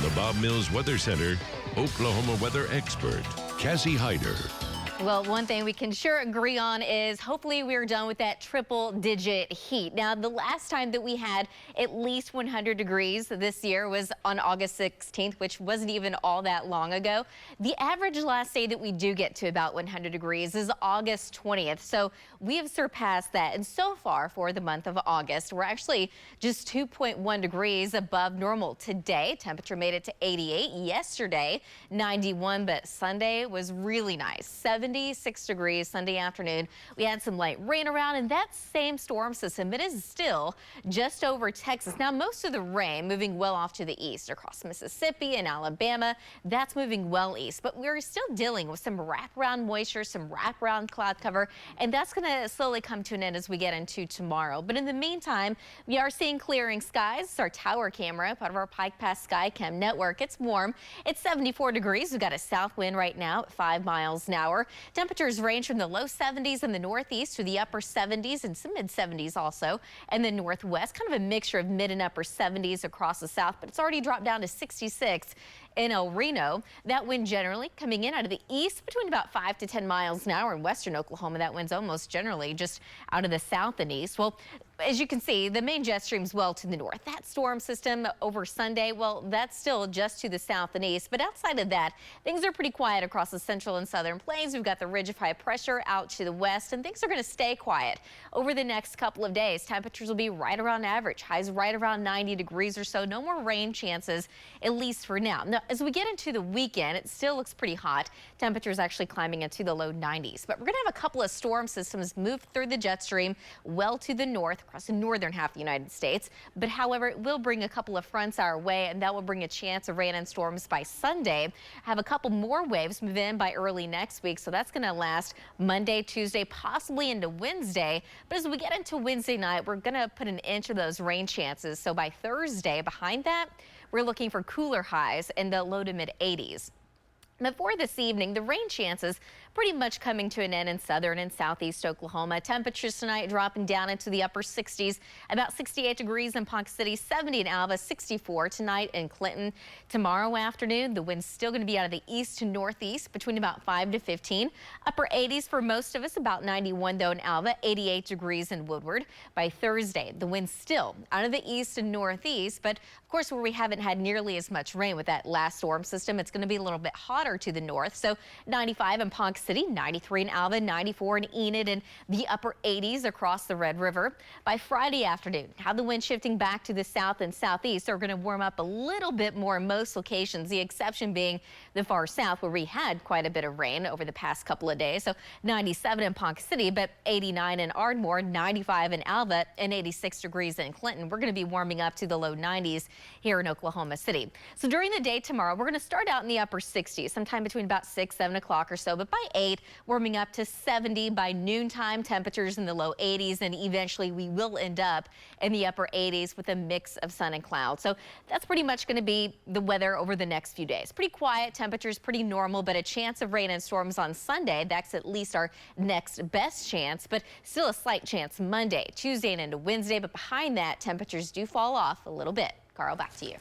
the Bob Mills Weather Center, Oklahoma weather expert, Cassie Heiter. Well, one thing we can sure agree on is hopefully we're done with that triple-digit heat. Now, the last time that we had at least 100 degrees this year was on August 16th, which wasn't even all that long ago. The average last day that we do get to about 100 degrees is August 20th. So we have surpassed that. And so far for the month of August, we're actually just 2.1 degrees above normal. Today, temperature made it to 88. Yesterday, 91, but Sunday was really nice. 76 degrees Sunday afternoon. We had some light rain around, and that same storm system, it is still just over Texas. Now, most of the rain moving well off to the east across Mississippi and Alabama. That's moving well east, but we're still dealing with some wraparound moisture, some wraparound cloud cover, and that's going to slowly come to an end as we get into tomorrow. But in the meantime, we are seeing clearing skies. It's our tower camera, part of our Pike Pass Skycam network. It's warm. It's 74 degrees. We've got a south wind right now at 5 miles an hour. Temperatures range from the low 70s in the northeast to the upper 70s and some mid 70s also in the northwest. Kind of a mixture of mid and upper 70s across the south, but it's already dropped down to 66 in El Reno. That wind generally coming in out of the east between about 5 to 10 miles an hour. In western Oklahoma, that wind's almost generally just out of the south and east. Well, as you can see, the main jet stream's well to the north. That storm system over Sunday, well, that's still just to the south and east. But outside of that, things are pretty quiet across the central and southern plains. We've got the ridge of high pressure out to the west, and things are going to stay quiet over the next couple of days. Temperatures will be right around average, highs right around 90 degrees or so. No more rain chances, at least for now. Now, as we get into the weekend, it still looks pretty hot. Temperatures actually climbing into the low 90s. But we're going to have a couple of storm systems move through the jet stream well to the north across the northern half of the United States. But however, it will bring a couple of fronts our way, and that will bring a chance of rain and storms by Sunday. Have a couple more waves move in by early next week, so that's going to last Monday, Tuesday, possibly into Wednesday. But as we get into Wednesday night, we're going to put an inch of those rain chances. So by Thursday, behind that, we're looking for cooler highs in the low to mid 80s. Before this evening, the rain chances pretty much coming to an end in southern and southeast Oklahoma. Temperatures tonight dropping down into the upper 60s, about 68 degrees in Ponca City, 70 in Alva, 64 tonight in Clinton. Tomorrow afternoon, the wind's still going to be out of the east to northeast between about 5 to 15. Upper 80s for most of us, about 91 though in Alva, 88 degrees in Woodward. By Thursday, the wind's still out of the east and northeast, but of course where we haven't had nearly as much rain with that last storm system, it's going to be a little bit hotter to the north. So 95 in Ponca City, 93 in Alva, 94 in Enid, and the upper 80s across the Red River. By Friday afternoon, how the wind shifting back to the south and southeast are going to warm up a little bit more in most locations, the exception being the far south where we had quite a bit of rain over the past couple of days. So 97 in Ponca City, but 89 in Ardmore, 95 in Alva, and 86 degrees in Clinton. We're going to be warming up to the low 90s here in Oklahoma City. So during the day tomorrow, we're going to start out in the upper 60s, sometime between about 6, 7 o'clock or so, but by 8, warming up to 70 by noontime, temperatures in the low 80s, and eventually we will end up in the upper 80s with a mix of sun and clouds. So that's pretty much going to be the weather over the next few days. Pretty quiet, temperatures pretty normal, but a chance of rain and storms on Sunday. That's at least our next best chance, but still a slight chance Monday, Tuesday, and into Wednesday. But behind that, temperatures do fall off a little bit. Carl, back to you.